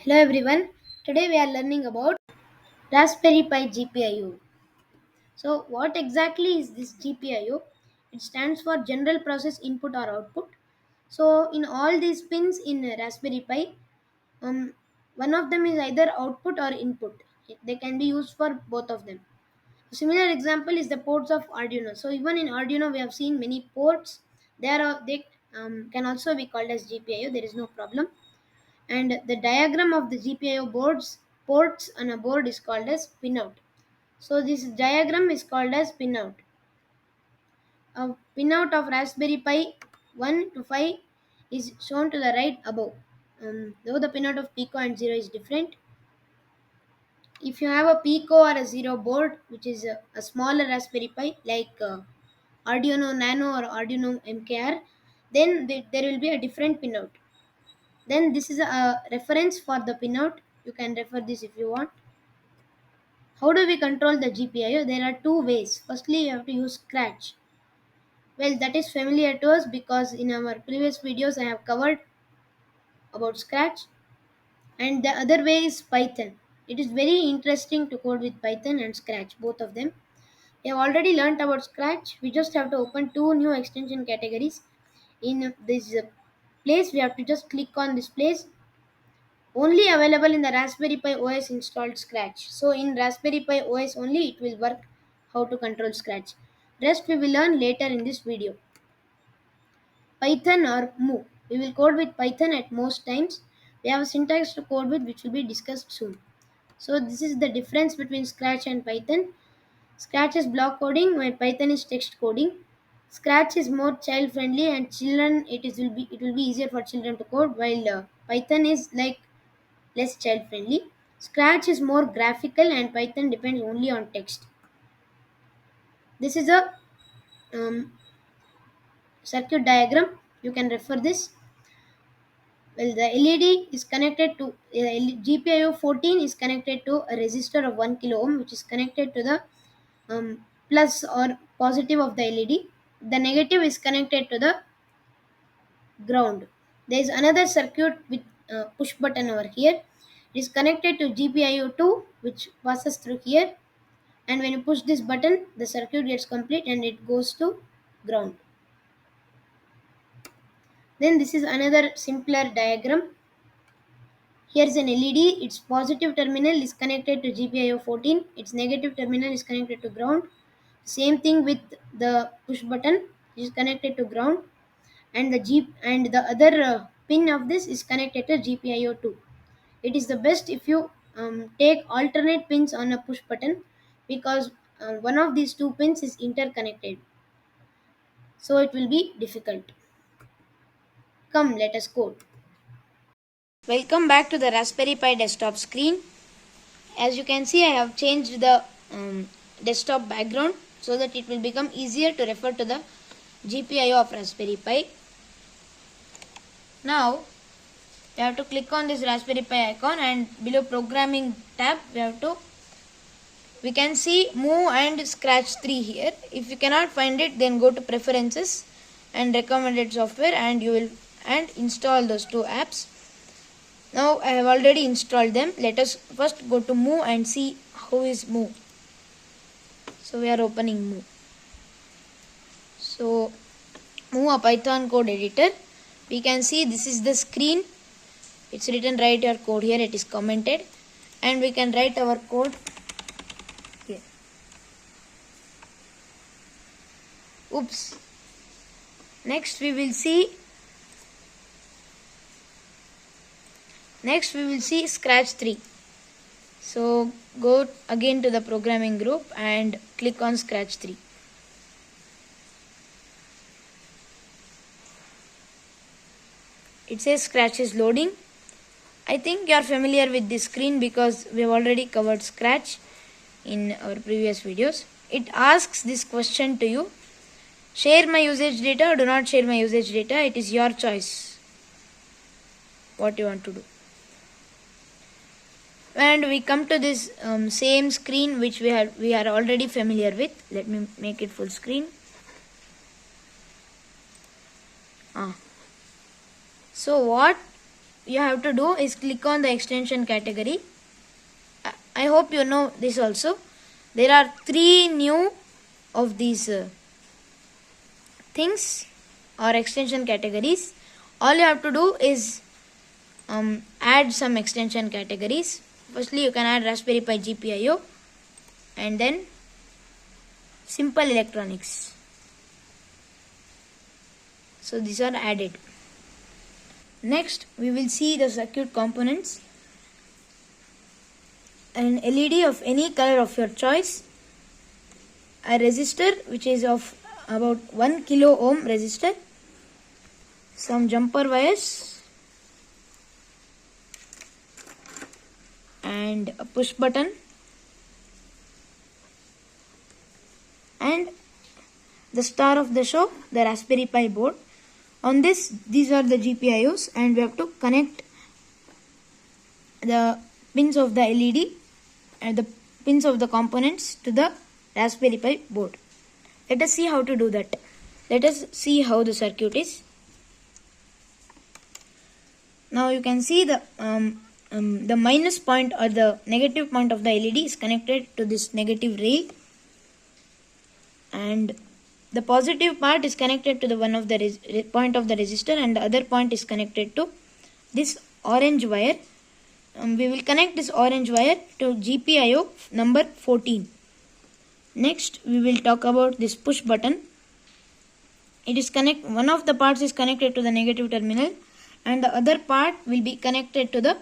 Hello everyone. Today we are learning about Raspberry Pi GPIO. So what exactly is this GPIO? It stands for General Process Input or Output. So in all these pins in Raspberry Pi, um, one of them is either output or input. They can be used for both of them. A similar example is the ports of Arduino. So even in Arduino we have seen many ports. They can also be called as GPIO. There is no problem. And the diagram of the GPIO boards ports on a board is called as pinout. So this diagram is called as pinout. A pinout of Raspberry Pi 1 to 5 is shown to the right above. Though the pinout of Pico and 0 is different. If you have a Pico or a 0 board, which is a smaller Raspberry Pi like Arduino Nano or Arduino MKR, then there will be a different pinout. Then this is a reference for the pinout. You can refer this if you want. How do we control the GPIO? There are two ways. Firstly, you have to use Scratch. Well, that is familiar to us because in our previous videos I have covered about Scratch. And the other way is Python. It is very interesting to code with Python and Scratch, both of them. We have already learnt about Scratch. We just have to open two new extension categories. In this place, we have to just click on this place. Only available in the Raspberry Pi OS installed Scratch. So in Raspberry Pi OS only it will work how to control Scratch. Rest we will learn later in this video. Python or Moo. We will code with Python at most times. We have a syntax to code with which will be discussed soon. So this is the difference between Scratch and Python. Scratch is block coding while Python is text coding. Scratch is more child friendly and children it will be easier for children to code while Python is like less child friendly. Scratch is more graphical and Python depends only on text. This is a um, circuit diagram. You can refer this. Well, the LED is connected to GPIO 14 is connected to a resistor of 1 kilo ohm, which is connected to the plus or positive of the LED. The negative is connected to the ground. There is another circuit with push button over here. It is connected to GPIO 2, which passes through here, and when you push this button the circuit gets complete and it goes to ground. Then this is another simpler diagram. Here's an LED. Its positive terminal is connected to GPIO 14. Its negative terminal is connected to ground. Same thing with the push button. It is connected to ground, and the other pin of this is connected to GPIO 2. It is the best if you take alternate pins on a push button because one of these two pins is interconnected, so it will be difficult. Come, let us code. Welcome back to the Raspberry Pi desktop screen. As you can see, I have changed the desktop background so that it will become easier to refer to the GPIO of Raspberry Pi. Now we have to click on this Raspberry Pi icon, and below programming tab we can see Move and Scratch 3 here. If you cannot find it, then go to preferences and recommended software and install those two apps. Now I have already installed them. Let us first go to Move and see how is Move. So we are opening Move. So Move a Python code editor. We can see this is the screen. It's written write your code here. It is commented, and we can write our code here. Oops. Next we will see Scratch 3. So go again to the programming group and click on Scratch 3. It says Scratch is loading. I think you are familiar with this screen because we have already covered Scratch in our previous videos. It asks this question to you: share my usage data or do not share my usage data. It is your choice what you want to do. And we come to this same screen which we are already familiar with. Let me make it full screen. So what you have to do is click on the extension category. I hope you know this also. There are 3 new of these things or extension categories. All you have to do is add some extension categories. Firstly, you can add Raspberry Pi GPIO and then simple electronics. So these are added. Next, we will see the circuit components. An LED of any color of your choice, a resistor which is of about 1 kilo ohm resistor, some jumper wires and a push button, and the star of the show, the Raspberry Pi board. On this, these are the GPIOs, and we have to connect the pins of the LED and the pins of the components to the Raspberry Pi board. Let us see how to do that. Let us see how the circuit is. Now you can see the minus point or the negative point of the LED is connected to this negative rail, and the positive part is connected to the one of the point of the resistor, and the other point is connected to this orange wire. We will connect this orange wire to GPIO number 14. Next, we will talk about this push button. One of the parts is connected to the negative terminal, and the other part will be connected to the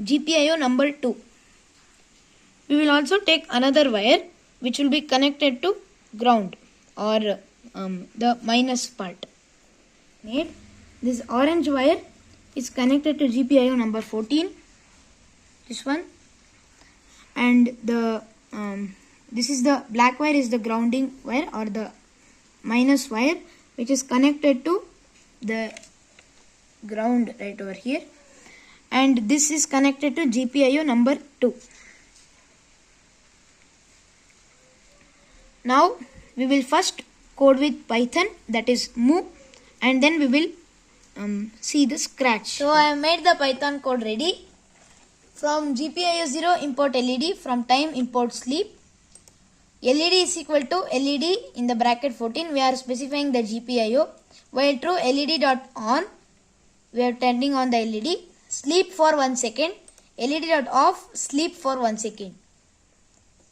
GPIO number 2. We will also take another wire which will be connected to ground or the minus part. This orange wire is connected to GPIO number 14, this one, and the this is the black wire is the grounding wire or the minus wire, which is connected to the ground right over here, and this is connected to GPIO number 2. Now we will first code with Python, that is move, and then we will see the scratch. So I have made the Python code ready. From GPIO 0 import LED, from time import sleep. LED is equal to LED in the bracket 14. We are specifying the GPIO. While true, LED dot on, we are turning on the LED. Sleep for 1 second. LED dot off, sleep for 1 second.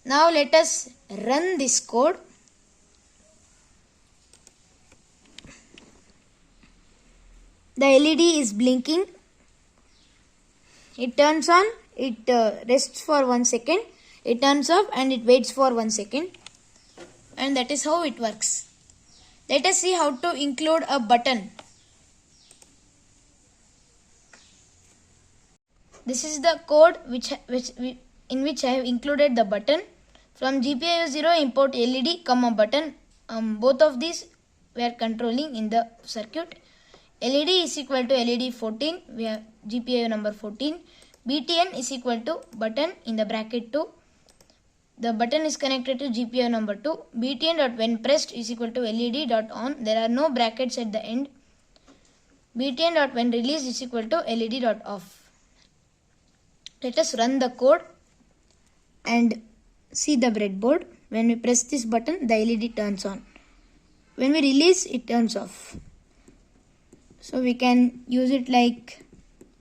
Now let us run this code. The LED is blinking. It turns on, it rests for 1 second, it turns off, and it waits for 1 second. And that is how it works. Let us see how to include a button. This is the code in which I have included the button. From GPIO 0 import LED, button. Both of these we are controlling in the circuit. LED is equal to LED 14, we have GPIO number 14. BTN is equal to button in the bracket 2. The button is connected to GPIO number 2. BTN dot when pressed is equal to LED dot on. There are no brackets at the end. BTN dot when released is equal to LED dot off. Let us run the code and see the breadboard. When we press this button, the LED turns on. When we release, it turns off. So we can use it like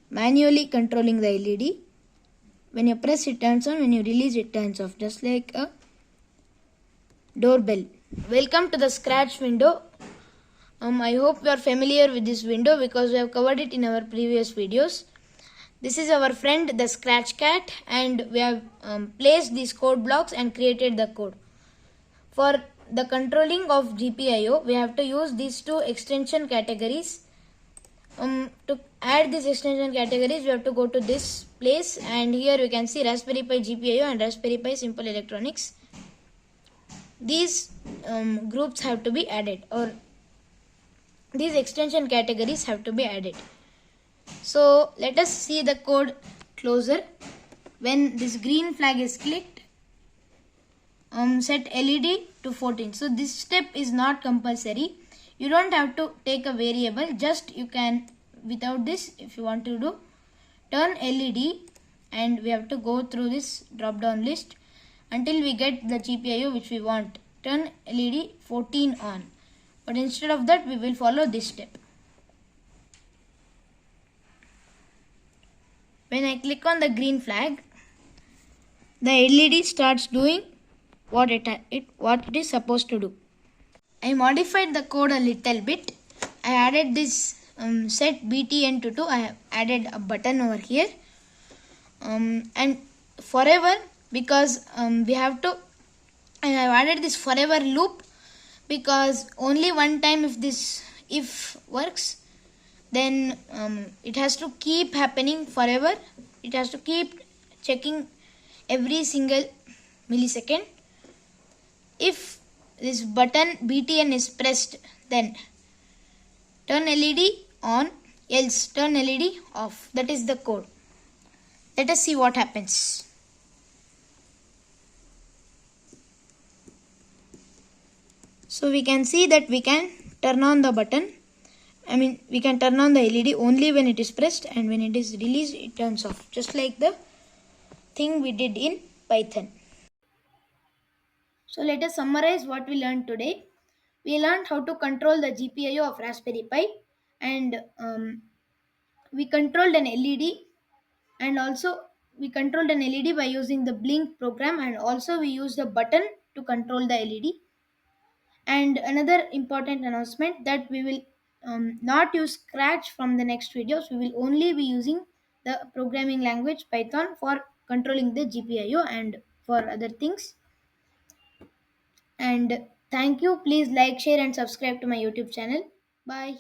manually controlling the LED. When you press, it turns on. When you release, it turns off, just like a doorbell. Welcome to the scratch window. I hope you are familiar with this window because we have covered it in our previous videos. This is our friend the scratch cat, and we have placed these code blocks and created the code. For the controlling of GPIO, we have to use these two extension categories. To add these extension categories, we have to go to this place, and here we can see Raspberry Pi GPIO and Raspberry Pi Simple Electronics. These groups have to be added, or these extension categories have to be added. So let us see the code closer. When this green flag is clicked, set LED to 14. So this step is not compulsory. You don't have to take a variable, just you can without this, if you want to do, turn LED, and we have to go through this drop down list until we get the GPIO which we want. Turn LED 14 on, but instead of that we will follow this step. When I click on the green flag, the LED starts doing what it is supposed to do. I modified the code a little bit. I added this set BTN to 2. I have added a button over here, and forever, because we have to. I have added this forever loop because only one time if works, then it has to keep happening forever. It has to keep checking every single millisecond. If this button BTN is pressed, then turn LED on, else turn LED off. That is the code. Let us see what happens. So we can see that we can turn on the button. We can turn on the LED only when it is pressed, and when it is released, it turns off. Just like the thing we did in Python. So let us summarize what we learned today. We learned how to control the GPIO of Raspberry Pi, and we controlled an LED, and also we controlled an LED by using the blink program, and also we used the button to control the LED. And another important announcement that we will not use Scratch from the next videos. We will only be using the programming language Python for controlling the GPIO and for other things. And thank you. Please like, share, and subscribe to my YouTube channel. Bye.